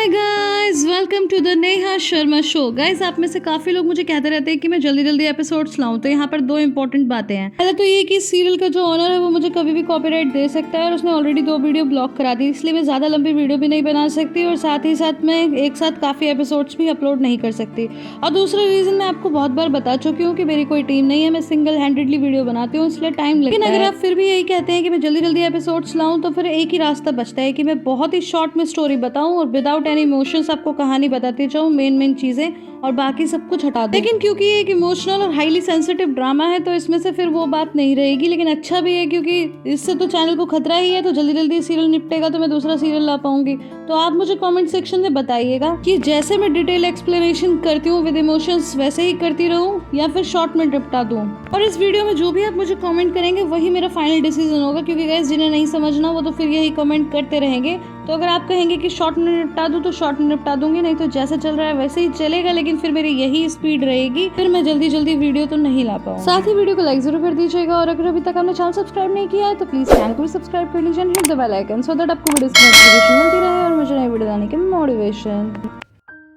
Guys, welcome to the Neha Sharma show. Guys, आप में से काफ़ी लोग मुझे कहते रहते हैं कि मैं जल्दी जल्दी एपिसोड्स लाऊं, तो यहाँ पर दो इंपॉर्टेंट बातें हैं। पहले तो ये कि सीरियल का जो ओनर है वो मुझे कभी भी कॉपीराइट दे सकता है और उसने ऑलरेडी 2 वीडियो ब्लॉक करा दी, इसलिए मैं ज़्यादा लंबी वीडियो भी नहीं बना सकती और साथ ही साथ मैं एक साथ काफ़ी एपिसोड्स भी अपलोड नहीं कर सकती। और दूसरा रीज़न मैं आपको बहुत बार बता चुकी हूँ कि मेरी कोई टीम नहीं है, मैं सिंगल हैंडेडली वीडियो बनाती हूँ, इसलिए टाइम लगता है। लेकिन अगर आप फिर भी यही कहते हैं कि मैं जल्दी जल्दी एपिसोड्स लाऊं, तो फिर एक ही रास्ता बचता है कि मैं बहुत ही शॉर्ट में स्टोरी बताऊं और विदाउट एनी इमोशंस आपको कहानी बताती जाऊं, मेन चीजें, और बाकी सब कुछ हटा दूं। लेकिन क्योंकि ये एक इमोशनल और हाईली सेंसिटिव ड्रामा है, तो इसमें से फिर वो बात नहीं रहेगी। लेकिन अच्छा भी है क्योंकि इससे तो चैनल को खतरा ही है, तो जल्दी जल्दी सीरियल निपटेगा तो मैं दूसरा सीरियल ला पाऊंगी। तो आप मुझे कमेंट सेक्शन में बताइएगा कि जैसे मैं डिटेल एक्सप्लेनेशन करती हूँ विद इमोशंस, वैसे ही करती रहूं या फिर शॉर्ट में निपटा दूं। और इस वीडियो में जो भी आप मुझे कमेंट करेंगे वही मेरा फाइनल डिसीजन होगा, क्योंकि गाइस जिन्हें नहीं समझना वो तो फिर यही कमेंट करते रहेंगे। तो अगर आप कहेंगे कि शॉर्ट में निपटा दूं तो शॉर्ट में निपटा दूंगी, नहीं तो जैसे चल रहा है वैसे ही चलेगा, लेकिन फिर मेरी यही स्पीड रहेगी, फिर मैं जल्दी जल्दी वीडियो तो नहीं ला पाऊंगी। साथ ही वीडियो को लाइक जरूर कर दीजिएगा और अगर अभी तक आपने चैनल सब्सक्राइब नहीं किया है तो प्लीज चैनल को भी सब्सक्राइब कर लीजिए, hit the bell icon so that आपको वीडियो की नोटिफिकेशन मिलती रहे और मुझे नई वीडियो लाने की मोटिवेशन।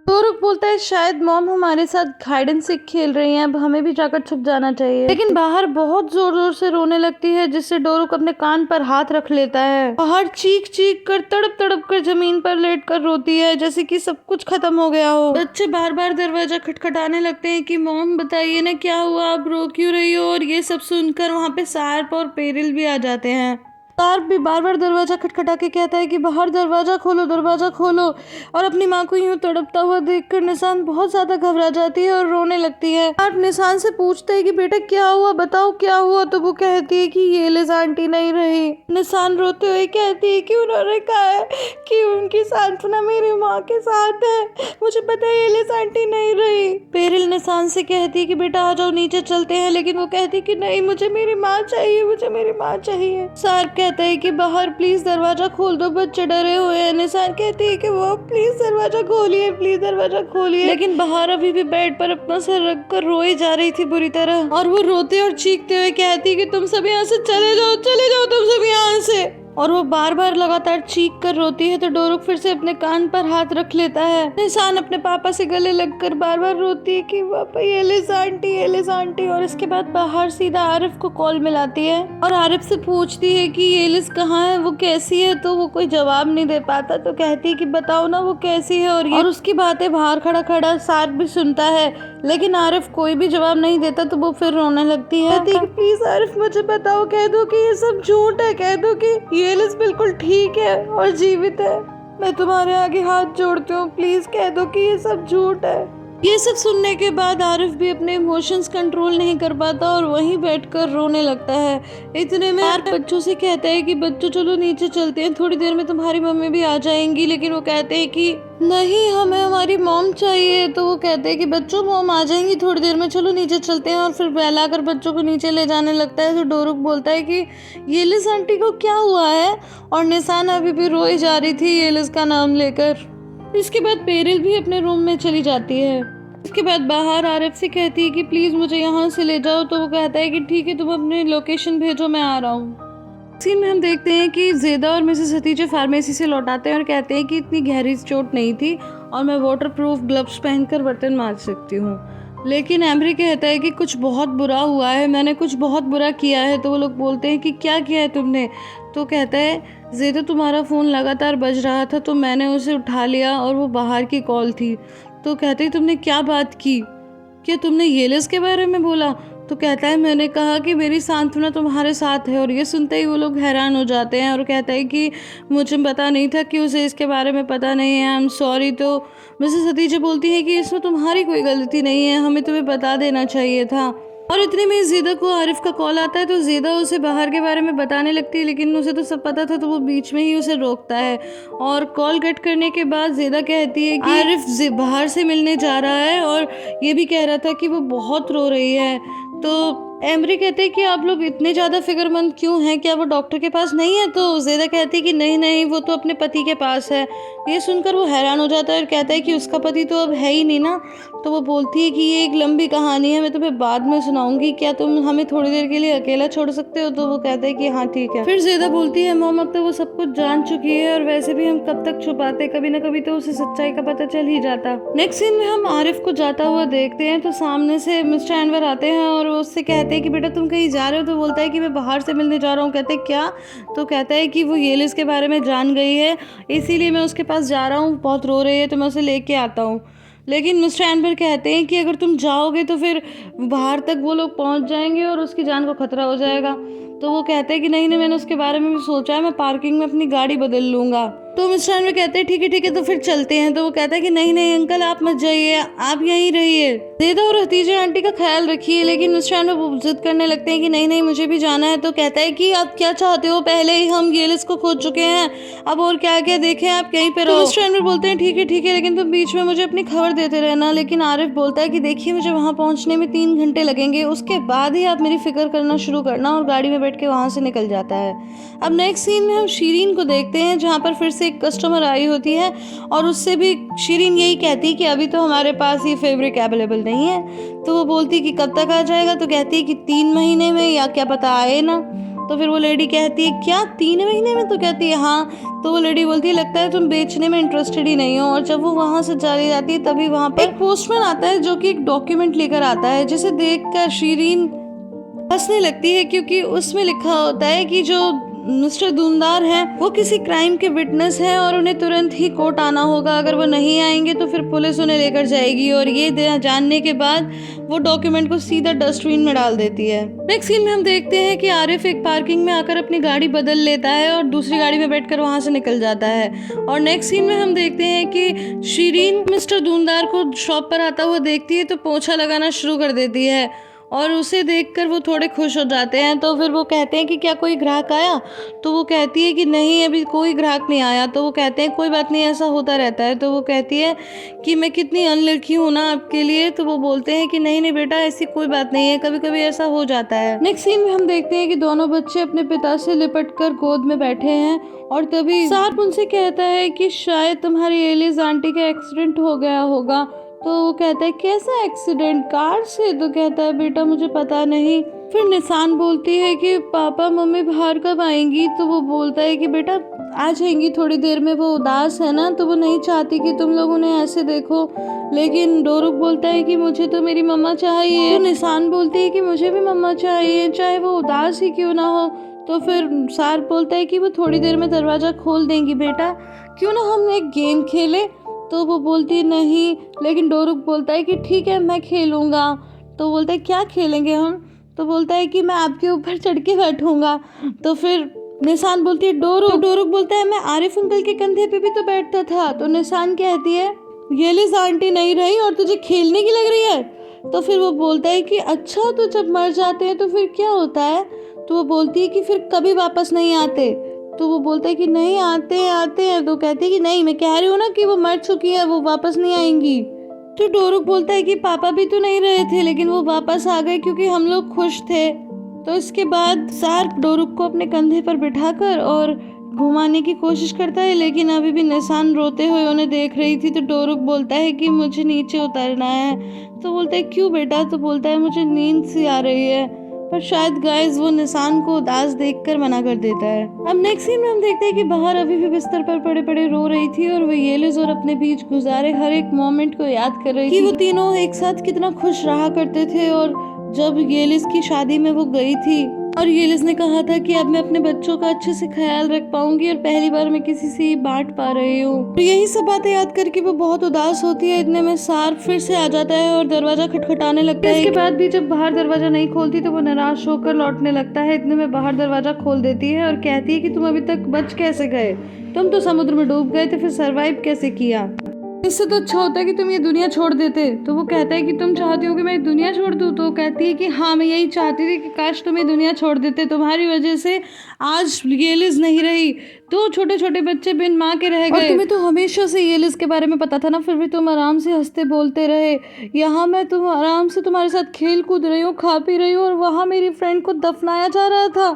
डोरुक बोलता है शायद मॉम हमारे साथ हाइड एंड सीक खेल रही हैं, अब हमें भी जाकर छुप जाना चाहिए। लेकिन बाहर बहुत जोर जोर से रोने लगती है, जिससे डोरुक अपने कान पर हाथ रख लेता है। बाहर चीख चीख कर तड़प तड़प कर जमीन पर लेट कर रोती है, जैसे कि सब कुछ खत्म हो गया हो। बच्चे बार बार दरवाजा खटखटाने लगते हैं कि मॉम बताइए ना क्या हुआ, आप रो क्यों रही हो। और ये सब सुनकर वहाँ पे सार्प और पेरिल भी आ जाते हैं। सार्प भी बार बार दरवाजा खटखटा के कहता है कि बाहर दरवाजा खोलो, दरवाजा खोलो। और अपनी माँ को यूं तड़पता हुआ देखकर निशान बहुत ज्यादा घबरा जाती है और रोने लगती है। सार्प निशान से पूछता है कि बेटा क्या हुआ, बताओ क्या हुआ। तो वो कहती है कि ये लिज आंटी नहीं रही। निशान रोते हुए कहती है कि उन्होंने कहा है कि उनकी सांत्वना मेरी माँ के साथ है, मुझे पता है ये लिज आंटी नहीं रही। पेरिल निशान से कहती है कि बेटा आ जाओ नीचे चलते हैं, लेकिन वो कहती है कि नहीं, मुझे मेरी माँ चाहिए, मुझे मेरी माँ चाहिए। सार्प कहता है कि बाहर प्लीज दरवाजा खोल दो, बच्चे डरे हुए हैं। निशान कहती है कि वो प्लीज दरवाजा खोलिए, प्लीज दरवाजा खोलिए। लेकिन बाहर अभी भी बेड पर अपना सर रख कर रोई जा रही थी बुरी तरह, और वो रोते और चीखते हुए कहती है कि तुम सब यहाँ से चले जाओ, चले जाओ तुम सब यहाँ से। और वो बार बार लगातार चीख कर रोती है, तो डोरुक फिर से अपने कान पर हाथ रख लेता है। निशान अपने पापा से गले लगकर बार बार रोती है कि पापा ये लिज आंटी, ये लिज आंटी। और इसके बाद बाहर सीधा आरिफ को कॉल मिलाती है और आरिफ से पूछती है कि ये लिज कहाँ है, वो कैसी है। तो वो कोई जवाब नहीं दे पाता, तो कहती है कि बताओ ना वो कैसी है। और उसकी बातें बाहर खड़ा खड़ा सार्प भी सुनता है, लेकिन आरिफ कोई भी जवाब नहीं देता, तो वो फिर रोने लगती है। कहती है कि प्लीज आरिफ मुझे बताओ, कह दो कि ये सब झूठ है, कह दो कि ये लिज बिल्कुल ठीक है और जीवित है। मैं तुम्हारे आगे हाथ जोड़ती हूँ, प्लीज कह दो कि ये सब झूठ है। ये सब सुनने के बाद आरिफ भी अपने इमोशंस कंट्रोल नहीं कर पाता और वहीं बैठकर रोने लगता है। इतने में आरिफ बच्चों से कहता है कि बच्चों चलो नीचे चलते हैं, थोड़ी देर में तुम्हारी मम्मी भी आ जाएंगी। लेकिन वो कहते हैं कि नहीं, हमें हमारी मॉम चाहिए। तो वो कहते हैं कि बच्चों मॉम आ जाएंगी थोड़ी देर में, चलो नीचे चलते हैं। और फिर बहलाकर बच्चों को नीचे ले जाने लगता है। तो डोरुक बोलता है कि ये लिज आंटी को क्या हुआ है। और निशान अभी भी रोई जा रही थी ये लिज का नाम लेकर। इसके बाद पेरिल भी अपने रूम में चली जाती है। इसके बाद बाहर आरिफ से कहती है कि प्लीज मुझे यहाँ से ले जाओ। तो वो कहता है कि ठीक है, तुम अपनी लोकेशन भेजो, मैं आ रहा हूँ। सीन में हम देखते हैं कि ज़ेदा और मिसेस हतीजे फार्मेसी से लौटाते हैं और कहते हैं कि इतनी गहरी चोट नहीं थी और मैं वाटरप्रूफ ग्लव्स पहनकर बर्तन मांज सकती हूँ। लेकिन एमरी कहता है कि कुछ बहुत बुरा हुआ है, मैंने कुछ बहुत बुरा किया है। तो वो लोग बोलते हैं कि क्या किया है तुमने। तो कहता है ज़ेदा तुम्हारा फ़ोन लगातार बज रहा था तो मैंने उसे उठा लिया और वो बाहर की कॉल थी। तो कहते हैं तुमने क्या बात की, क्या तुमने ये लिज के बारे में बोला। तो कहता है मैंने कहा कि मेरी सांत्वना तुम्हारे साथ है। और ये सुनते ही वो लोग हैरान हो जाते हैं और कहता है कि मुझे पता नहीं था कि उसे इसके बारे में पता नहीं है, आई एम सॉरी। तो मिसेस हतीजे बोलती है कि इसमें तुम्हारी कोई गलती नहीं है, हमें तुम्हें बता देना चाहिए था। और इतने में ज़ेदा को आरिफ का कॉल आता है, तो ज़ेदा उसे बाहर के बारे में बताने लगती है, लेकिन उसे तो सब पता था, तो वो बीच में ही उसे रोकता है। और कॉल कट करने के बाद ज़ेदा कहती है कि आरिफ बाहर से मिलने जा रहा है और ये भी कह रहा था कि वो बहुत रो रही है। तो एमरी कहते हैं कि आप लोग इतने ज़्यादा फिक्रमंद क्यों हैं, क्या वो डॉक्टर के पास नहीं है? तो ज़ेदा कहती है कि नहीं नहीं, वो तो अपने पति के पास है। ये सुनकर वो हैरान हो जाता है और कहता है कि उसका पति तो अब है ही नहीं ना। तो वो बोलती है कि ये एक लंबी कहानी है, मैं तुम्हें बाद में सुनाऊंगी, क्या तुम हमें थोड़ी देर के लिए अकेला छोड़ सकते हो? तो वो कहता है कि हाँ ठीक है। फिर ज़ेदा बोलती है मॉम अब तो वो सब कुछ जान चुकी है और वैसे भी हम कब तक छुपाते, कभी ना कभी तो उसे सच्चाई का पता चल ही जाता। नेक्स्ट सीन में हम आरिफ को जाता हुआ देखते हैं तो सामने से मिस्टर एनवर आते हैं और वो उससे कहते हैं कि बेटा तुम कहीं जा रहे हो? तो बोलता है कि मैं बाहर से मिलने जा रहा हूँ। कहते हैं क्या? तो कहता है कि वो येलिस के बारे में जान गई है, इसीलिए मैं उसके पास जा रहा हूँ, बहुत रो रही है तो मैं उसे लेके आता हूँ। लेकिन मिस्टर एनवर कहते हैं कि अगर तुम जाओगे तो फिर बाहर तक वो लोग पहुंच जाएंगे और उसकी जान को खतरा हो जाएगा। तो वो कहते हैं कि नहीं नहीं, मैंने उसके बारे में भी सोचा है, मैं पार्किंग में अपनी गाड़ी बदल लूंगा। तो मिस्टर एनवर कहते हैं ठीक है तो फिर चलते हैं। तो वो कहता है कि नहीं नहीं अंकल आप मत जाइए, आप यहीं रहिए, ज़ेदा और हतीजा आंटी का ख्याल रखिए। लेकिन मिस्टर एनवर जिद करने लगते हैं कि नहीं नहीं मुझे भी जाना है। तो कहता है कि आप क्या चाहते हो, पहले ही हम येलिस को खोज चुके हैं, अब और क्या क्या देखें, आप कहीं पे रहो। तो मिस्टर एनवर बोलते हैं ठीक है लेकिन तुम बीच में मुझे अपनी खबर देते रहना। लेकिन आरिफ बोलता है कि देखिए मुझे वहाँ पहुँचने में 3 घंटे लगेंगे, उसके बाद ही आप मेरी फिक्र करना शुरू करना। और गाड़ी में बैठ के वहाँ से निकल जाता है। अब नेक्स्ट सीन में हम शीरीन को देखते हैं जहाँ पर फिर से एक कस्टमर आई होती है और उससे भी शीरीन यही कहती है कि अभी तो हमारे पास ये फैब्रिक अवेलेबल नहीं है। तो वो बोलती है कि कब तक आ जाएगा? तो कहती है कि 3 महीने में, या क्या पता आए ना। तो फिर वो लेडी कहती है क्या 3 महीने में? तो कहती है हाँ। तो वो लेडी बोलती है लगता है तुम बेचने में इंटरेस्टेड ही नहीं हो। और जब वो वहाँ से चली जाती है तभी वहाँ पर एक पोस्टमैन आता है जो कि एक डॉक्यूमेंट लेकर आता है, जिसे देखकर शीरीन हंसने लगती है क्योंकि उसमें लिखा होता है कि जो मिस्टर धूमदार हैं वो किसी क्राइम के विटनेस हैं और उन्हें तुरंत ही कोर्ट आना होगा, अगर वो नहीं आएंगे तो फिर पुलिस उन्हें लेकर जाएगी। और ये जानने के बाद वो डॉक्यूमेंट को सीधा डस्टबिन में डाल देती है। नेक्स्ट सीन में हम देखते हैं कि आरिफ एक पार्किंग में आकर अपनी गाड़ी बदल लेता है और दूसरी गाड़ी में बैठकर वहां से निकल जाता है। और नेक्स्ट सीन में हम देखते हैं कि शीरीन मिस्टर धूमदार को शॉप पर आता हुआ देखती है तो पोछा लगाना शुरू कर देती है और उसे देखकर वो थोड़े खुश हो जाते हैं। तो फिर वो कहते हैं कि क्या कोई ग्राहक आया? तो वो कहती है कि नहीं अभी कोई ग्राहक नहीं आया। तो वो कहते हैं कोई बात नहीं, ऐसा होता रहता है। तो वो कहती है कि मैं कितनी अनलकी हूँ ना आपके लिए। तो वो बोलते हैं कि नहीं नहीं बेटा ऐसी कोई बात नहीं है, कभी कभी ऐसा हो जाता है। नेक्स्ट सीन में हम देखते हैं कि दोनों बच्चे अपने पिता से लिपट कर गोद में बैठे हैं और तभी सार्प उनसे कहता है कि शायद तुम्हारी एलिस आंटी का एक्सीडेंट हो गया होगा। तो वो कहता है कैसा एक्सीडेंट, कार से? तो कहता है बेटा मुझे पता नहीं। फिर निशान बोलती है कि पापा मम्मी बाहर कब आएंगी? तो वो बोलता है कि बेटा आ जाएंगी थोड़ी देर में, वो उदास है ना तो वो नहीं चाहती कि तुम लोग उन्हें ऐसे देखो। लेकिन डोरुक बोलता है कि मुझे तो मेरी मम्मा चाहिए। तो निशान बोलती है कि मुझे भी मम्मा चाहिए, चाहे वो उदास ही क्यों ना हो। तो फिर सार्प बोलता है कि वो थोड़ी देर में दरवाज़ा खोल देंगी बेटा, क्यों ना हम एक गेम खेलें? तो वो बोलती है नहीं। लेकिन डोरुक बोलता है कि ठीक है मैं खेलूँगा। तो बोलता है क्या खेलेंगे हम? तो बोलता है कि मैं आपके ऊपर चढ़ के बैठूँगा। तो फिर निशान बोलती है डोरुक। तो डोरुक बोलता है मैं आरिफ अंकल के कंधे पे भी तो बैठता था। तो निशान कहती है येलिस आंटी नहीं रही और तुझे खेलने की लग रही है? तो फिर वो बोलता है कि अच्छा तो जब मर जाते हैं तो फिर क्या होता है? तो वो बोलती है कि फिर कभी वापस नहीं आते। तो वो बोलता है कि नहीं आते हैं। तो कहती है कि नहीं मैं कह रही हूँ ना कि वो मर चुकी है, वो वापस नहीं आएंगी। तो डोरुक बोलता है कि पापा भी तो नहीं रहे थे लेकिन वो वापस आ गए क्योंकि हम लोग खुश थे। तो इसके बाद सार्प डोरुक को अपने कंधे पर बिठाकर और घुमाने की कोशिश करता है, लेकिन अभी भी निशान रोते हुए उन्हें देख रही थी। तो डोरुक बोलता है कि मुझे नीचे उतरना है। तो बोलता है क्यों बेटा? तो बोलता है मुझे नींद सी आ रही है। पर शायद गाइस वो निशान को उदास देखकर मना कर देता है। अब नेक्स्ट सीन में हम देखते हैं कि बाहर अभी भी बिस्तर पर पड़े पड़े रो रही थी और वो येलिस और अपने बीच गुजारे हर एक मोमेंट को याद कर रही थी कि वो तीनों एक साथ कितना खुश रहा करते थे। और जब येलिस की शादी में वो गई थी और येलिस ने कहा था कि अब मैं अपने बच्चों का अच्छे से ख्याल रख पाऊंगी और पहली बार मैं किसी से ही बांट पा रही हूँ। तो यही सब बातें याद करके वो बहुत उदास होती है। इतने में सार्प फिर से आ जाता है और दरवाजा खटखटाने लगता है। इसके बाद भी जब बाहर दरवाजा नहीं खोलती तो वो निराश होकर लौटने लगता है। इतने में बाहर दरवाजा खोल देती है और कहती है कि तुम अभी तक बच कैसे गए? तुम तो समुद्र में डूब गए थे, फिर सरवाइव कैसे किया? इससे तो अच्छा होता है कि तुम ये दुनिया छोड़ देते। तो वो कहता है कि तुम चाहती हो कि मैं ये दुनिया छोड़ दूँ? तो कहती है कि हाँ, मैं यही चाहती थी कि काश तुम ये दुनिया छोड़ देते। तुम्हारी वजह से आज येलिस नहीं रही, दो छोटे छोटे बच्चे बिन माँ के रह गए। और तुम्हें तो हमेशा से येलिस के बारे में पता था ना, फिर भी तुम आराम से हंसते बोलते रहे। यहाँ मैं तुम आराम से तुम्हारे साथ खेल कूद रही हूँ, खा पी रही हूँ, और वहाँ मेरी फ्रेंड को दफनाया जा रहा था।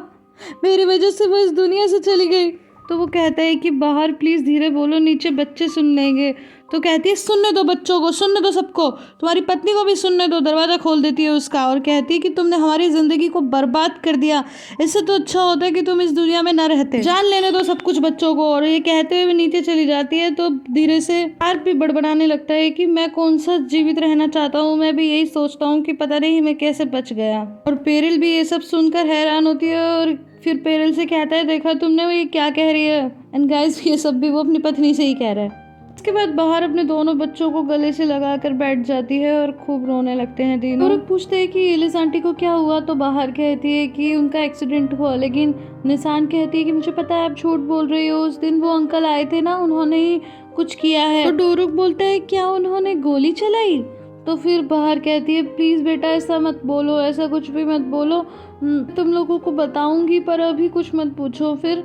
मेरी वजह से वो इस दुनिया से चली गई। तो वो कहता है कि बाहर प्लीज़ धीरे बोलो, नीचे बच्चे सुन लेंगे। तो कहती है सुनने दो बच्चों को, सुनने दो सबको, तुम्हारी पत्नी को भी सुनने दो। दरवाज़ा खोल देती है उसका और कहती है कि तुमने हमारी ज़िंदगी को बर्बाद कर दिया, इससे तो अच्छा होता है कि तुम इस दुनिया में ना रहते। जान लेने दो सब कुछ बच्चों को। और ये कहते हुए नीचे चली जाती है। तो धीरे से आर्प भी बड़बड़ाने लगता है कि मैं कौन सा जीवित रहना चाहता हूँ, मैं भी यही सोचता हूँ कि पता नहीं मैं कैसे बच गया। और पेरिल भी ये सब सुनकर हैरान होती है और फिर पेरिल से कहता है देखा तुमने, वो ये क्या कह रही है। एंड गाइस ये सब भी वो अपनी पत्नी से ही कह रहा है। इसके बाद बाहर अपने दोनों बच्चों को गले से लगाकर बैठ जाती है और खूब रोने लगते हैं तीनों। और पूछते हैं कि येलिस आंटी को क्या हुआ। तो बाहर कहती है कि उनका एक्सीडेंट हुआ, लेकिन निसान कहती है कि मुझे पता है आप झूठ बोल रही हो, उस दिन वो अंकल आए थे ना, उन्होंने ही कुछ किया है। तो डोरुक बोलता है क्या उन्होंने गोली चलाई? तो फिर बाहर कहती है प्लीज़ बेटा ऐसा मत बोलो, ऐसा कुछ भी मत बोलो, तुम लोगों को बताऊंगी पर अभी कुछ मत पूछो। फिर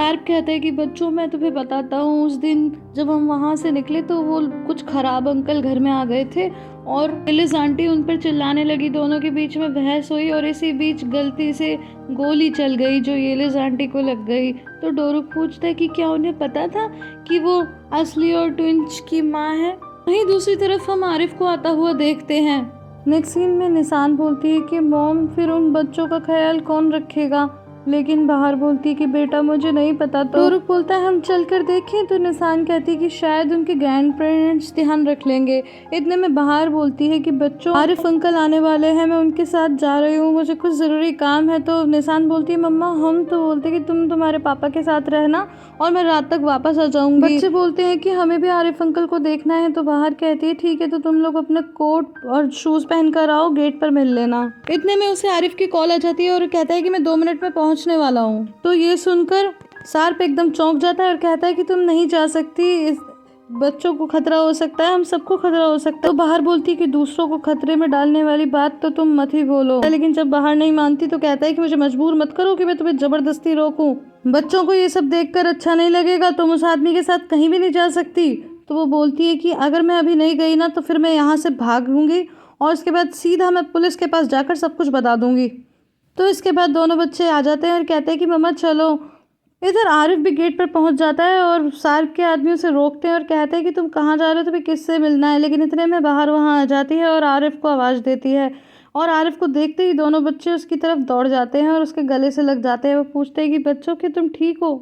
आर्प कहता है कि बच्चों मैं तुम्हें बताता हूँ, उस दिन जब हम वहाँ से निकले तो वो कुछ खराब अंकल घर में आ गए थे और येलिस आंटी उन पर चिल्लाने लगी, दोनों के बीच में बहस हुई और इसी बीच गलती से गोली चल गई जो येलिस आंटी को लग गई। तो डोरुक पूछता है कि क्या उन्हें पता था कि वो असली और ट्विंच की माँ है। वहीं दूसरी तरफ हम आरिफ को आता हुआ देखते हैं। नेक्स्ट सीन में निसान बोलती है कि मॉम फिर उन बच्चों का ख्याल कौन रखेगा, लेकिन बाहर बोलती है कि बेटा मुझे नहीं पता। तो डोरुक बोलता है हम चलकर देखें। तो निसान कहती है कि शायद उनके ग्रैंड पेरेंट्स ध्यान रख लेंगे। इतने में बाहर बोलती है कि बच्चों आरिफ अंकल आने वाले हैं, मैं उनके साथ जा रही हूँ, मुझे कुछ ज़रूरी काम है। तो निसान बोलती है मम्मा हम तो बोलते कि तुम तुम्हारे पापा के साथ रहना और मैं रात तक वापस आ जाऊंगी। बच्चे बोलते हैं कि हमें भी आरिफ अंकल को देखना है। तो बाहर कहती है ठीक है, तो तुम लोग अपने कोट और शूज़ पहन कर आओ, गेट पर मिल लेना। इतने में उसे आरिफ की कॉल आ जाती है और कहता है कि मैं 2 मिनट में पहुंचने वाला हूँ। तो ये सुनकर सार्प एकदम चौंक जाता है और कहता है कि तुम नहीं जा सकती, इस बच्चों को खतरा हो सकता है, हम सबको खतरा हो सकता है। तो बाहर बोलती है कि दूसरों को खतरे में डालने वाली बात तो तुम मत ही बोलो। लेकिन जब बाहर नहीं मानती तो कहता है कि मुझे मजबूर मत करो कि मैं तुम्हें जबरदस्ती रोकूं। बच्चों को ये सब देखकर अच्छा नहीं लगेगा, तुम उस आदमी के साथ कहीं भी नहीं जा सकती। तो वो बोलती है कि अगर मैं अभी नहीं गई ना तो फिर मैं यहाँ से भागूंगी और उसके बाद सीधा मैं पुलिस के पास जाकर सब कुछ बता दूंगी। तो इसके बाद दोनों बच्चे आ जाते हैं और कहते हैं कि मम्मा चलो। इधर आरिफ भी गेट पर पहुंच जाता है और सार्प के आदमी उसे रोकते हैं और कहते हैं कि तुम कहाँ जा रहे हो, तुम्हें किससे मिलना है। लेकिन इतने में बाहर वहाँ आ जाती है और आरिफ को आवाज़ देती है और आरिफ को देखते ही दोनों बच्चे उसकी तरफ दौड़ जाते हैं और उसके गले से लग जाते हैं। वो पूछते हैं कि बच्चों कि तुम ठीक हो।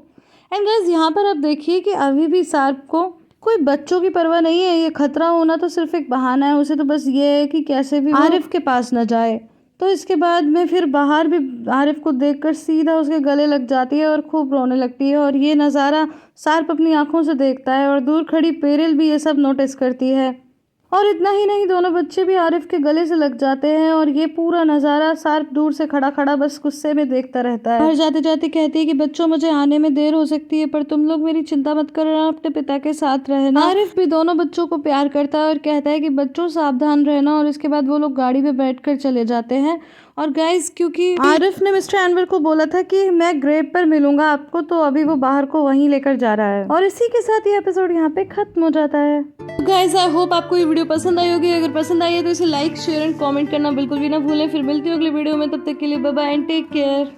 एंड गाइस यहाँ पर आप देखिए कि अभी भी सार्प को कोई बच्चों की परवाह नहीं है। ये खतरा होना तो सिर्फ एक बहाना है, उसे तो बस ये है कि कैसे भी आरिफ के पास न जाए। तो इसके बाद में फिर बाहर भी आरिफ को देखकर सीधा उसके गले लग जाती है और खूब रोने लगती है। और ये नज़ारा सार्प अपनी आंखों से देखता है और दूर खड़ी पेरिल भी ये सब नोटिस करती है। और इतना ही नहीं, दोनों बच्चे भी आरिफ के गले से लग जाते हैं और ये पूरा नज़ारा सार्प दूर से खड़ा खड़ा बस गुस्से में देखता रहता है। और जाते जाते कहती है कि बच्चों मुझे आने में देर हो सकती है पर तुम लोग मेरी चिंता मत करना, अपने पिता के साथ रहना। आरिफ भी दोनों बच्चों को प्यार करता है और कहता है कि बच्चों सावधान रहना। और इसके बाद वो लोग गाड़ी में बैठकर चले जाते हैं। और गाइस क्योंकि आरिफ ने मिस्टर एनवर को बोला था कि मैं ग्रेव पर मिलूंगा आपको, तो अभी वो बाहर को वहीं लेकर जा रहा है। और इसी के साथ ये एपिसोड यहाँ पे खत्म हो जाता है। गाइस आई होप आपको ये वीडियो पसंद आई होगी। अगर पसंद आई है तो इसे लाइक शेयर एंड कमेंट करना बिल्कुल भी ना भूलें। फिर मिलती हूँ अगले वीडियो में, तब तक के लिए bye bye and take care.